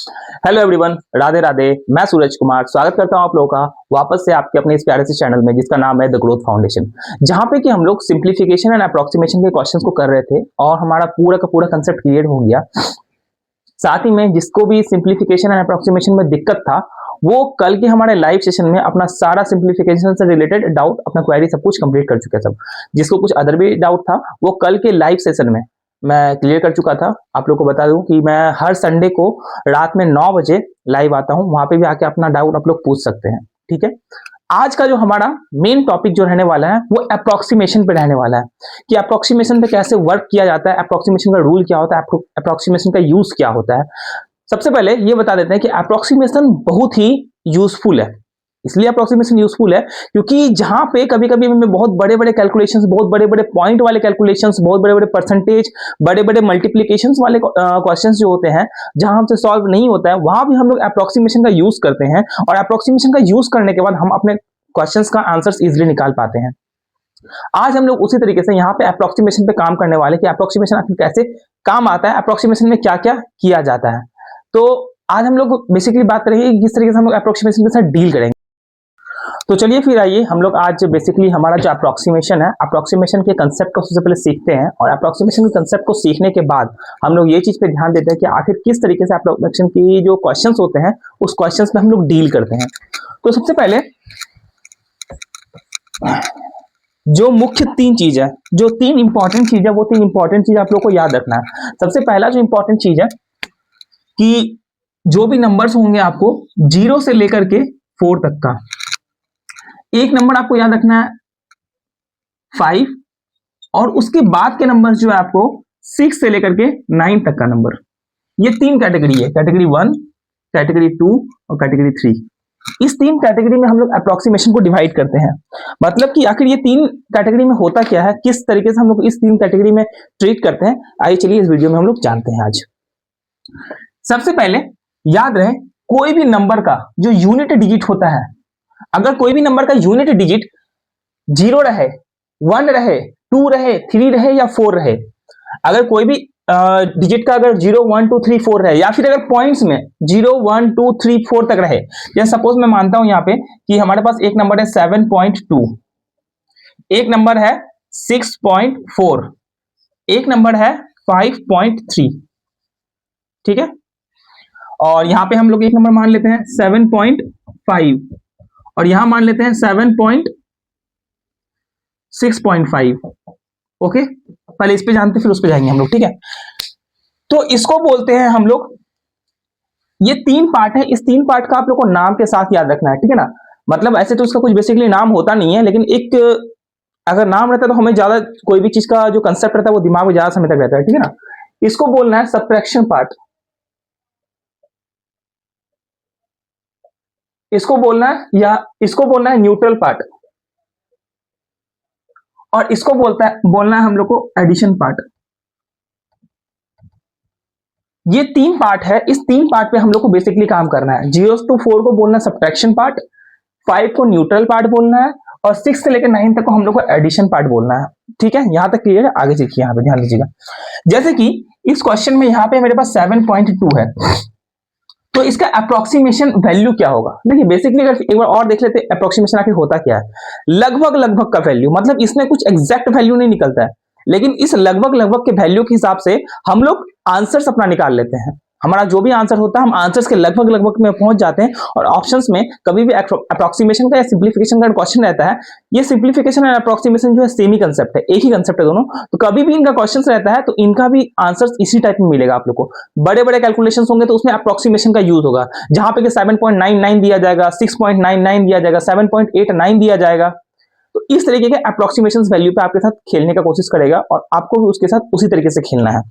Hello everyone, Radhe Radhe. मैं सूरज कुमार स्वागत करता हूं आप लोगों का वापस से आपके अपने इस प्यारे से चैनल में जिसका नाम है द ग्रोथ फाउंडेशन, जहां पे कि हम लोग सिंप्लीफिकेशन एंड अप्रोक्सीमेशन के क्वेश्चंस को कर रहे थे और हमारा पूरा का पूरा कंसेप्ट क्लियर हो गया। साथ ही में जिसको भी सिंप्लीफिकेशन एंड अप्रोक्सीमेशन में दिक्कत था वो कल के हमारे लाइव सेशन में अपना सारा सिंप्लीफिकेशन से रिलेटेड डाउट, अपना क्वेरी सब कुछ कंप्लीट कर चुके हैं। सब जिसको कुछ अदर भी डाउट था वो कल के लाइव सेशन में मैं क्लियर कर चुका था। आप लोग को बता दूं कि मैं हर संडे को रात में 9 बजे लाइव आता हूं, वहां पे भी आके अपना डाउट आप लोग पूछ सकते हैं। ठीक है, आज का जो हमारा मेन टॉपिक जो रहने वाला है वो अप्रोक्सीमेशन पे रहने वाला है कि अप्रोक्सीमेशन पे कैसे वर्क किया जाता है, अप्रोक्सीमेशन का रूल क्या होता है, अप्रोक्सीमेशन का यूज क्या होता है। सबसे पहले ये बता देते हैं कि अप्रोक्सीमेशन बहुत ही यूजफुल है। इसलिए अप्रोक्सीमेशन यूजफुल है क्योंकि जहां पे कभी कभी हमें बहुत बड़े बड़े कैलकुलेशंस, बहुत बड़े बड़े पॉइंट वाले कैलकुलेशंस, बहुत बड़े बड़े परसेंटेज, बड़े बड़े मल्टीप्लीकेशंस वाले क्वेश्चंस जो होते हैं जहां हमसे सॉल्व नहीं होता है, वहां भी हम लोग अप्रोक्सीमेशन का यूज करते हैं और अप्रोक्सीमेशन का यूज करने के बाद हम अपने क्वेश्चंस का आंसर्स इजिली निकाल पाते हैं। आज हम लोग उसी तरीके से यहाँ पे अप्रोक्सीमेशन पे काम करने वाले कि अप्रोक्सीमेशन आखिर कैसे काम आता है, अप्रोक्सीमेशन में क्या क्या किया जाता है। तो आज हम लोग बेसिकली बात करेंगे कि किस तरीके से हम लोग अप्रोक्सीमेशन के साथ डील करेंगे। तो चलिए फिर आइए हम लोग आज बेसिकली हमारा जो अप्रोक्सीमेशन है, अप्रोक्सीमेशन के कंसेप्ट को सबसे पहले सीखते हैं और अप्रोक्सीमेशन के कंसेप्ट को सीखने के बाद हम लोग ये चीज पे ध्यान देते हैं कि आखिर किस तरीके से अप्रोक्सीमेशन की जो क्वेश्चंस होते हैं उस क्वेश्चंस में हम लोग डील करते हैं। तो सबसे पहले जो मुख्य तीन चीज है, जो तीन इंपॉर्टेंट चीज है, वो तीन इंपॉर्टेंट चीज आप लोग को याद रखना है। सबसे पहला जो इंपॉर्टेंट चीज है कि जो भी नंबर्स होंगे आपको 0 से लेकर के 4 तक का, एक नंबर आपको याद रखना है 5 और उसके बाद के नंबर जो है आपको 6 से लेकर के 9 तक का नंबर। ये तीन कैटेगरी है, कैटेगरी 1, कैटेगरी 2 और कैटेगरी 3। इस तीन कैटेगरी में हम लोग अप्रोक्सीमेशन को डिवाइड करते हैं। मतलब कि आखिर ये तीन कैटेगरी में होता क्या है, किस तरीके से हम लोग इस तीन कैटेगरी में ट्रीट करते हैं, आइए चलिए इस वीडियो में हम लोग जानते हैं आज। सबसे पहले याद रहे, कोई भी नंबर का जो यूनिट डिजिट होता है, अगर कोई भी नंबर का यूनिट डिजिट 0 रहे, 1 रहे, 2 रहे, 3 रहे या 4 रहे, अगर कोई भी डिजिट का अगर 0 1 2 3 4 रहे या फिर अगर पॉइंट्स में 0 1 2 3 4 तक रहे, जैसे सपोज मैं मानता हूं यहां पे कि हमारे पास एक नंबर है 7.2, एक नंबर है 6.4, एक नंबर है 5.3। ठीक है, और यहां पे हम लोग एक नंबर मान लेते हैं 7.5 और यहां मान लेते हैं 7.6.5। ओके, पहले इस पे जानते फिर उस पे जाएंगे हम लोग। ठीक है, तो इसको बोलते हैं हम लोग, ये तीन पार्ट है, इस तीन पार्ट का आप लोग को नाम के साथ याद रखना है। ठीक है ना, मतलब ऐसे तो इसका कुछ बेसिकली नाम होता नहीं है, लेकिन एक अगर नाम रहता है तो हमें ज्यादा कोई भी चीज का जो कंसेप्ट रहता है वो दिमाग में ज्यादा समय तक रहता है। ठीक है ना, इसको बोलना है सबट्रैक्शन पार्ट, इसको बोलना है या इसको बोलना है न्यूट्रल पार्ट, और इसको बोलना है हम लोग को एडिशन पार्ट। ये तीन पार्ट है, इस तीन पार्ट पे हम लोग को बेसिकली काम करना है। 0 to 4 को बोलना है सबट्रैक्शन पार्ट, 5 को न्यूट्रल पार्ट बोलना है और 6 से लेकर 9 तक को हम लोग को एडिशन पार्ट बोलना है। ठीक है, यहां तक क्लियर है, आगे देखिए यहां पे ध्यान दीजिएगा। जैसे कि इस क्वेश्चन में यहां पे मेरे पास 7.2 है, तो इसका अप्रोक्सीमेशन वैल्यू क्या होगा। देखिए बेसिकली अगर एक बार और देख लेते हैं अप्रोक्सीमेशन आखिर होता क्या है। लगभग लगभग का वैल्यू, मतलब इसमें कुछ एग्जैक्ट वैल्यू नहीं निकलता है, लेकिन इस लगभग लगभग के वैल्यू के हिसाब से हम लोग आंसर्स अपना निकाल लेते हैं। हमारा जो भी आंसर होता है हम आंसर्स के लगभग लगभग में पहुंच जाते हैं और ऑप्शंस में कभी भी अप्रोक्सीमेशन का या सिंप्लीफिकेशन का क्वेश्चन रहता है, ये सिंप्लीफिकेशन और अप्रोक्सीमेशन जो है सेम ही कंसेप्ट है, एक ही कंसेप्ट है दोनों। तो कभी भी इनका क्वेश्चन रहता है तो इनका भी आंसर्स इसी टाइप में मिलेगा आप लोग को। बड़े बड़े कैलकुलेशंस होंगे तो उसमें अप्रोक्सीमेशन का यूज होगा, जहां पे 7.99 दिया जाएगा, 6.99 दिया जाएगा, 7.89 दिया जाएगा। तो इस तरीके के अप्रोक्सीमेशन वैल्यू पे आपके साथ खेलने का कोशिश करेगा और आपको भी उसके साथ उसी तरीके से खेलना है।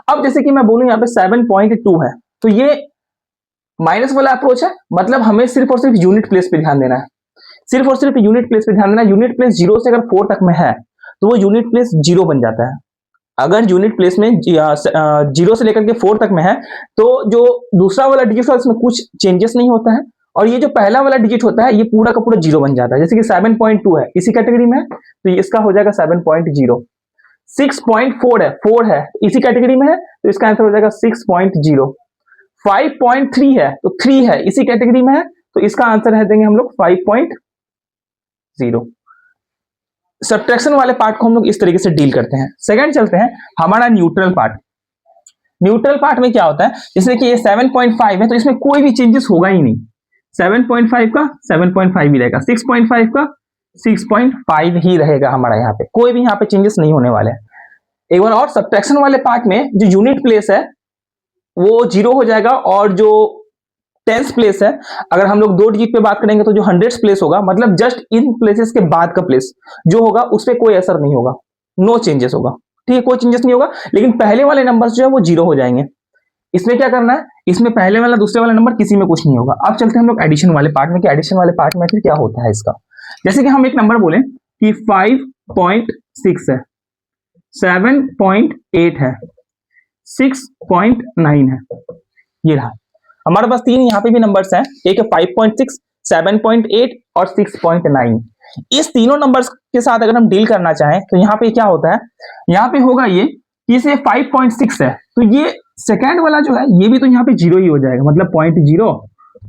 अब जैसे कि मैं बोलूं यहाँ पे 7.2 है, तो ये माइनस वाला अप्रोच है, मतलब हमें सिर्फ और सिर्फ यूनिट प्लेस पे ध्यान देना है, सिर्फ और सिर्फ यूनिट प्लेस पे ध्यान देना है। यूनिट प्लेस 0 से अगर 4 तक में है तो वो यूनिट प्लेस 0 बन जाता है। अगर यूनिट प्लेस में 0 से लेकर के 4 तक में है तो जो दूसरा वाला डिजिट है उसमें कुछ चेंजेस नहीं होता है और ये जो पहला वाला डिजिट होता है ये पूरा का पूरा 0 बन जाता है। जैसे कि 7.2 है इसी कैटेगरी में है तो इसका हो जाएगा 7.0। 6.4 है, 4 है इसी कैटेगरी में है तो इसका आंसर हो जाएगा 6.0। 5.3 है तो 3 है, इसी कैटेगरी में है, तो इसका आंसर है देंगे हम लोग 5.0। सब्ट्रैक्शन वाले पार्ट को हम लोग इस तरीके से डील करते हैं। सेकंड चलते हैं हमारा न्यूट्रल पार्ट। न्यूट्रल पार्ट में क्या होता है, जैसे कि ये 7.5 है तो इसमें कोई भी चेंजेस होगा ही नहीं। 7.5 का 7.5 ही रहेगा, 6.5 का 6.5 ही रहेगा हमारा, यहाँ पे कोई भी यहाँ पे चेंजेस नहीं होने वाले हैं। एक बार और, सब्ट्रैक्शन वाले पार्ट में जो यूनिट प्लेस है वो 0 हो जाएगा, और जो टेंस प्लेस है, अगर हम लोग 2 डिजिट पे बात करेंगे तो जो हंड्रेड्स प्लेस होगा, मतलब जस्ट इन प्लेसेस के बाद का प्लेस जो होगा उस पर कोई असर नहीं होगा, नो चेंजेस होगा, ठीक है, कोई चेंजेस नहीं होगा। लेकिन पहले वाले नंबर्स जो है वो 0 हो जाएंगे। इसमें क्या करना है, इसमें पहले वाला दूसरे वाला नंबर किसी में कुछ नहीं होगा। अब चलते हैं हम लोग एडिशन वाले पार्ट में कि एडिशन वाले पार्ट में फिर क्या होता है इसका। जैसे कि हम एक नंबर बोले कि 5.6 है, 7.8 है, 6.9 है, ये रहा हमारे पास 3 यहाँ पे भी नंबर्स हैं, एक है 5.6, 7.8 और 6.9। इस तीनों नंबर्स के साथ अगर हम डील करना चाहें तो यहाँ पे क्या होता है, यहाँ पे होगा ये कि इसे 5.6 है तो ये सेकेंड वाला जो है ये भी तो यहाँ पे 0 ही हो जाएगा, मतलब 0.0,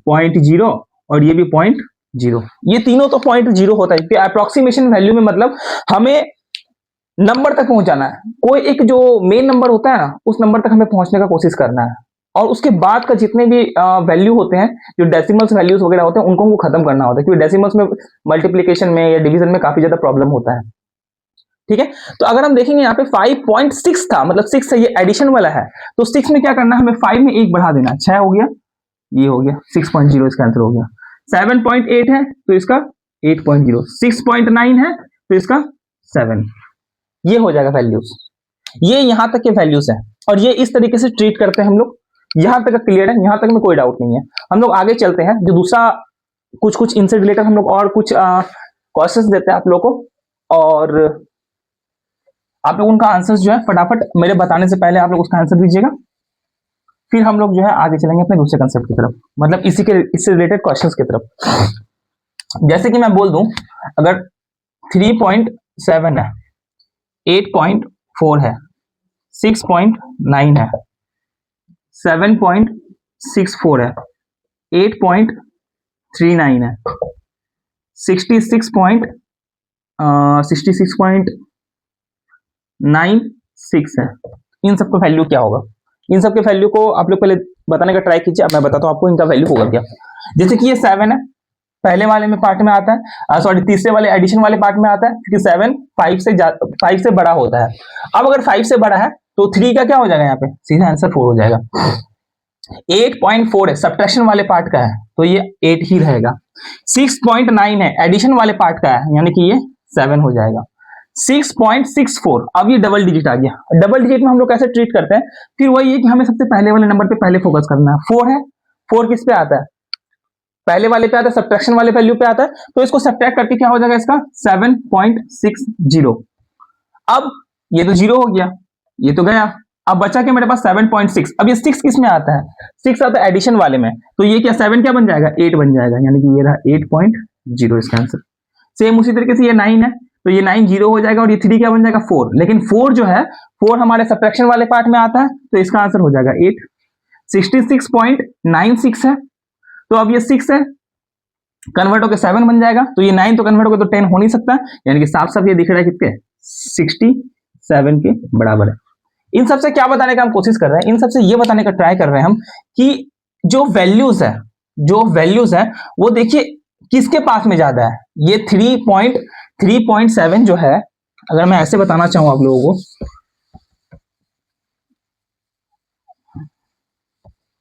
0.0 और ये भी 0.0, ये तीनों तो 0.0 होता है। अप्रोक्सीमेशन वैल्यू में मतलब हमें नंबर तक पहुंचाना है, कोई एक जो मेन नंबर होता है ना उस नंबर तक हमें पहुंचने का कोशिश करना है, और उसके बाद का जितने भी वैल्यू होते हैं, जो डेसिमल्स वैल्यूज वगैरह होते हैं, उनको हमको खत्म करना होता है, क्योंकि डेसिमल्स में मल्टीप्लिकेशन में या डिवीजन में काफी ज्यादा प्रॉब्लम होता है, ठीक है। तो अगर हम देखेंगे यहाँ पे 5.6 था, मतलब 6 है, ये एडिशन वाला है, तो 6 में क्या करना है, हमें 5 में 1 बढ़ा देना, 6 हो गया, ये हो गया 6.0, इसका आंसर हो गया। 7.8 है तो इसका 8.0, 6.9 है तो इसका 7, ये हो जाएगा वैल्यूज। ये यहां तक के वैल्यूज हैं, और ये इस तरीके से ट्रीट करते हैं हम लोग। यहां तक क्लियर है, यहां तक में कोई डाउट नहीं है। हम लोग आगे चलते हैं, जो दूसरा कुछ इनसे रिलेटेड हम लोग और कुछ क्वेश्चंस देते हैं आप लोगों को, और आप लोग उनका आंसर जो है फटाफट मेरे बताने से पहले आप लोग उसका आंसर दीजिएगा, फिर हम लोग जो है आगे चलेंगे अपने दूसरे कंसेप्ट की तरफ, मतलब इससे रिलेटेड क्वेश्चंस की तरफ। जैसे कि मैं बोल दूं, अगर 3.7 है, 8.4 है, 6.9 है, 7.64 है, 8.39 है, 66.96 है, इन सबका वैल्यू क्या होगा। इन सबके वैल्यू को आप लोग पहले बताने का ट्राई कीजिए, अब मैं बताता हूं आपको इनका वैल्यू होगा क्या। जैसे कि ये 7 है, पहले वाले में पार्ट में आता है, सॉरी तीसरे वाले एडिशन वाले पार्ट में आता है, क्योंकि 7 5 से बड़ा होता है। अब अगर 5 से बड़ा है तो 3 का क्या हो जाएगा, यहाँ पे सीधा आंसर 4 हो जाएगा। 8.4 है, सब्ट्रैक्शन वाले पार्ट का है तो ये 8 ही रहेगा। 6.9 है, एडिशन वाले पार्ट का है, यानी कि ये 7 हो जाएगा। 6.64, अब ये डबल डिजिट आ गया। डबल डिजिट में हम लोग कैसे ट्रीट करते हैं, फिर वही है कि हमें सबसे पहले वाले नंबर पे पहले फोकस करना है। 4 है, 4 किस पे आता है, पहले वाले पे आता है, सब्ट्रैक्शन वाले वैल्यू पे आता है, तो इसको सब्ट्रैक्ट करके क्या हो जाएगा इसका 7.60। अब ये तो 0 हो गया, ये तो गया, अब बचा के मेरे पास 7.6। अब ये 6 किस में आता है, 6 आता है एडिशन वाले में, तो ये क्या 7 क्या बन जाएगा, 8 बन जाएगा, यानी कि ये रहा 8.0 इसका आंसर। सेम उसी तरीके से ये 9 है तो ये 9 0 हो जाएगा, और ये 3 क्या बन जाएगा 4, लेकिन 4 जो है 4 हमारे सब्ट्रैक्शन वाले पार्ट में आता है, तो इसका आंसर हो जाएगा 8। 66.96 है, तो अब ये 6 है, कन्वर्ट होकर 7 बन जाएगा, तो ये 9 तो कन्वर्ट होकर तो 10 हो नहीं सकता, यानी कि साफ साफ ये दिख रहा है कितने 67 के बराबर है। इन सबसे क्या बताने का हम कोशिश कर रहे हैं, इन सबसे ये बताने का ट्राई कर रहे हैं हम कि जो वैल्यूज है वो देखिए किसके पास में ज्यादा है। ये 3.7 जो है, अगर मैं ऐसे बताना चाहूं आप लोगों को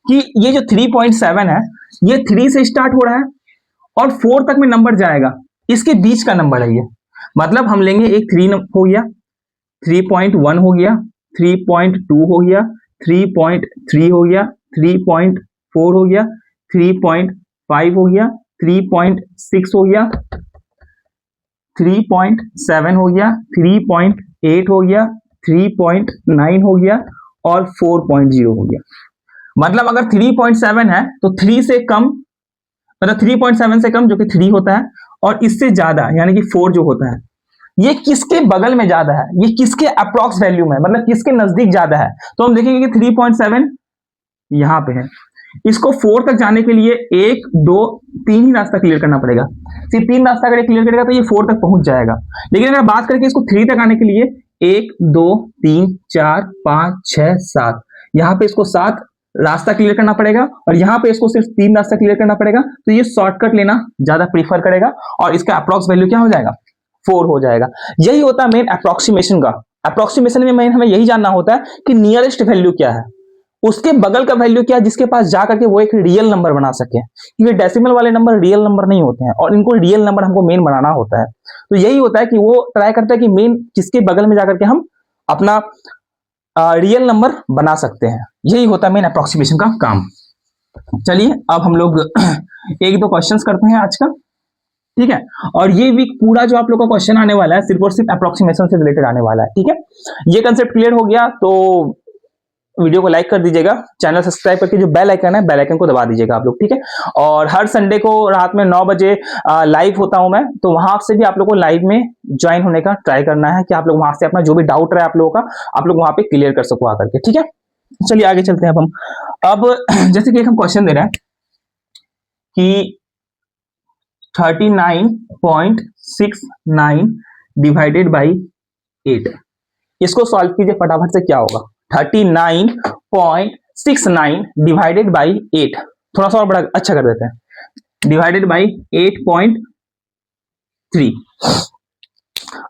कि ये जो 3.7 है ये 3 से स्टार्ट हो रहा है और 4 तक में नंबर जाएगा, इसके बीच का नंबर है ये। मतलब हम लेंगे एक 3 हो गया, 3.1 हो गया, 3.2 हो गया, 3.3 हो गया, 3.4 हो गया, 3.5 हो गया, 3.6 हो गया, 3.7 हो गया, 3.8 हो गया, 3.9 हो गया और 4.0 हो गया। मतलब अगर 3.7 है तो 3 से कम, मतलब 3.7 से कम जो कि 3 होता है, और इससे ज्यादा यानी कि 4 जो होता है, ये किसके बगल में ज्यादा है, ये किसके अप्रॉक्स वैल्यू में, मतलब किसके नजदीक ज्यादा है। तो हम देखेंगे कि 3.7 यहां पे है, इसको 4 तक जाने के लिए 1 2 3 ही रास्ता क्लियर करना पड़ेगा। सिर्फ 3 रास्ता अगर क्लियर करेगा तो ये 4 तक पहुंच जाएगा। लेकिन अगर बात करें इसको 3 तक आने के लिए 1 2 3 4 5 6 7, यहाँ पे इसको 7 रास्ता क्लियर करना पड़ेगा और यहाँ पे इसको सिर्फ 3 रास्ता क्लियर करना पड़ेगा। तो ये शॉर्टकट लेना ज्यादा प्रीफर करेगा और इसका अप्रॉक्स वैल्यू क्या हो जाएगा, 4 हो जाएगा। यही होता है मेन अप्रोक्सीमेशन का। अप्रोक्सीमेशन में मेन हमें यही जानना होता है कि नियरेस्ट वैल्यू क्या है, उसके बगल का वैल्यू क्या है, जिसके पास जाकर के वो एक रियल नंबर बना सके। क्योंकि डेसिमल वाले नंबर रियल नंबर नहीं होते हैं और इनको रियल नंबर हमको मेन बनाना होता है। तो यही होता है कि वो ट्राई करता है कि मेन किसके बगल में जाकर के हम अपना रियल नंबर बना सकते हैं। यही होता है मेन अप्रोक्सीमेशन का काम। चलिए अब हम लोग एक दो क्वेश्चंस करते हैं आज का, ठीक है। और ये वीक पूरा जो आप लोग का क्वेश्चन आने वाला है सिर्फ और सिर्फ अप्रोक्सीमेशन से रिलेटेड आने वाला है, ठीक है। ये कंसेप्ट क्लियर हो गया तो वीडियो को लाइक कर दीजिएगा, चैनल सब्सक्राइब करके जो बेल आइकन है बेल आइकन को दबा दीजिएगा आप लोग, ठीक है। और हर संडे को रात में 9 बजे लाइव होता हूं मैं, तो वहां से भी आप लोग को लाइव में ज्वाइन होने का ट्राई करना है कि आप लोग वहां से अपना जो भी डाउट रहे आप लोगों का आप लोग वहां पे क्लियर कर सको आकर के, ठीक है। चलिए आगे चलते हैं अब हम। अब जैसे कि एक हम क्वेश्चन दे रहे हैं कि 39.69 डिवाइडेड बाई 8, इसको सॉल्व कीजिए फटाफट से। क्या होगा 39.69 डिवाइडेड बाई 8, थोड़ा सा और बड़ा अच्छा कर देते हैं, डिवाइडेड बाई 8.3।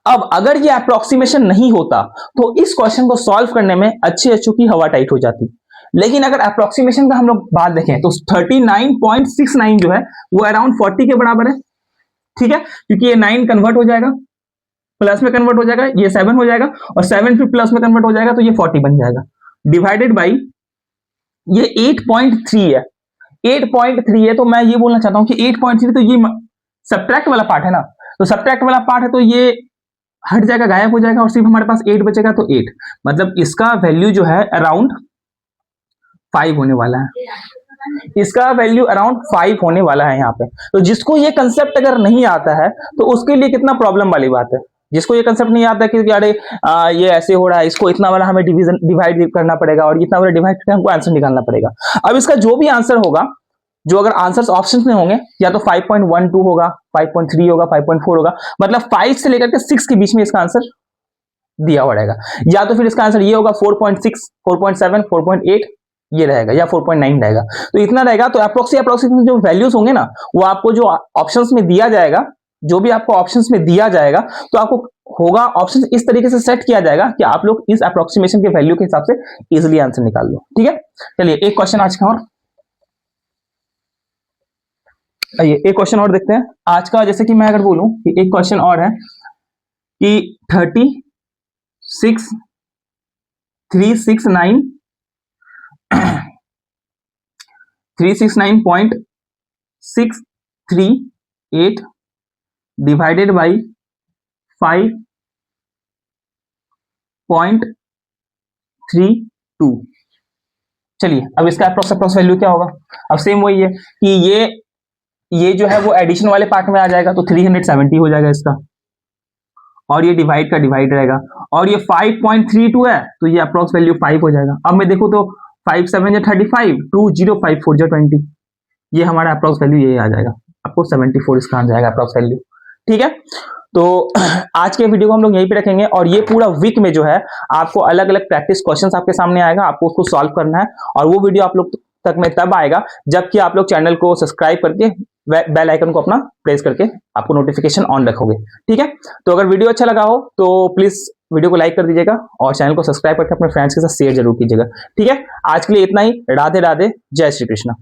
अब अगर ये अप्रोक्सीमेशन नहीं होता तो इस क्वेश्चन को सॉल्व करने में अच्छी अच्छी की हवा टाइट हो जाती। लेकिन अगर अप्रोक्सीमेशन का हम लोग बात देखें तो 39.69 जो है वो अराउंड 40 के बराबर है, ठीक है। क्योंकि ये 9 कन्वर्ट हो जाएगा, प्लस में कन्वर्ट हो जाएगा, ये 7 हो जाएगा और 7 फिर प्लस में कन्वर्ट हो जाएगा तो ये 40 बन जाएगा। डिवाइडेड बाई ये 8.3 है, 8.3 है। तो मैं ये बोलना चाहता हूं कि 8.3 तो ये सब्ट्रैक्ट वाला पार्ट है ना, तो सब्ट्रैक्ट वाला पार्ट है तो ये हट जाएगा, गायब हो जाएगा और सिर्फ हमारे पास 8 बचेगा। तो 8 मतलब इसका वैल्यू जो है अराउंड 5 होने वाला है, इसका वैल्यू अराउंड 5 होने वाला है यहाँ पे। तो जिसको ये कंसेप्ट अगर नहीं आता है तो उसके लिए कितना प्रॉब्लम वाली बात है। जिसको ये कंसेप्ट नहीं आता कि अरे ये ऐसे हो रहा है, इसको इतना वाला हमें डिवाइड करना पड़ेगा और इतना वाला डिवाइड करके हमको आंसर निकालना पड़ेगा। अब इसका जो भी आंसर होगा, जो अगर आंसर्स ऑप्शंस में होंगे या तो 5.12 होगा, 5.3 होगा, 5.4 होगा, मतलब 5 से लेकर के 6 के बीच में इसका आंसर दिया हुआ रहेगा। या तो फिर इसका आंसर ये होगा 4.6, 4.7, 4.8 ये रहेगा या 4.9 रहेगा। तो इतना रहेगा। तो अप्रोक्सीमेशन जो वैल्यूज होंगे ना वो आपको जो ऑप्शंस में दिया जाएगा, जो भी आपको ऑप्शंस में दिया जाएगा तो आपको होगा ऑप्शन इस तरीके से सेट किया जाएगा कि आप लोग इस अप्रोक्सीमेशन के वैल्यू के हिसाब से इजीली आंसर निकाल लो, ठीक है। चलिए एक क्वेश्चन आज का और, आइए एक क्वेश्चन और देखते हैं आज का। जैसे कि मैं अगर बोलूं कि एक क्वेश्चन और है कि 369.638 डिवाइडेड बाई 5.32। चलिए अब इसका अप्रोक्स वैल्यू क्या होगा। अब सेम वही है कि ये जो है वो एडिशन वाले पार्ट में आ जाएगा तो 370 हो जाएगा इसका, और ये डिवाइड का डिवाइड रहेगा, और ये 5.32 है तो ये अप्रोक्स वैल्यू 5 हो जाएगा। अब मैं देखूं तो 5 7 35, 2 0 5 4 20, ये हमारा अप्रोक्स वैल्यू ये आ जाएगा, आपको 74 इसका आ जाएगा अप्रोक्स वैल्यू, ठीक है। तो आज के वीडियो को हम लोग यहीं पे रखेंगे और ये पूरा वीक में जो है आपको अलग अलग प्रैक्टिस क्वेश्चंस आपके सामने आएगा, आपको उसको सॉल्व करना है। और वो वीडियो आप लोग तक में तब आएगा जबकि आप लोग चैनल को सब्सक्राइब करके बेल आइकन को अपना प्रेस करके आपको नोटिफिकेशन ऑन रखोगे, ठीक है। तो अगर वीडियो अच्छा लगा हो तो प्लीज वीडियो को लाइक कर दीजिएगा और चैनल को सब्सक्राइब करके अपने फ्रेंड्स के साथ शेयर जरूर कीजिएगा, ठीक है। आज के लिए इतना ही। राधे राधे, जय श्री कृष्ण।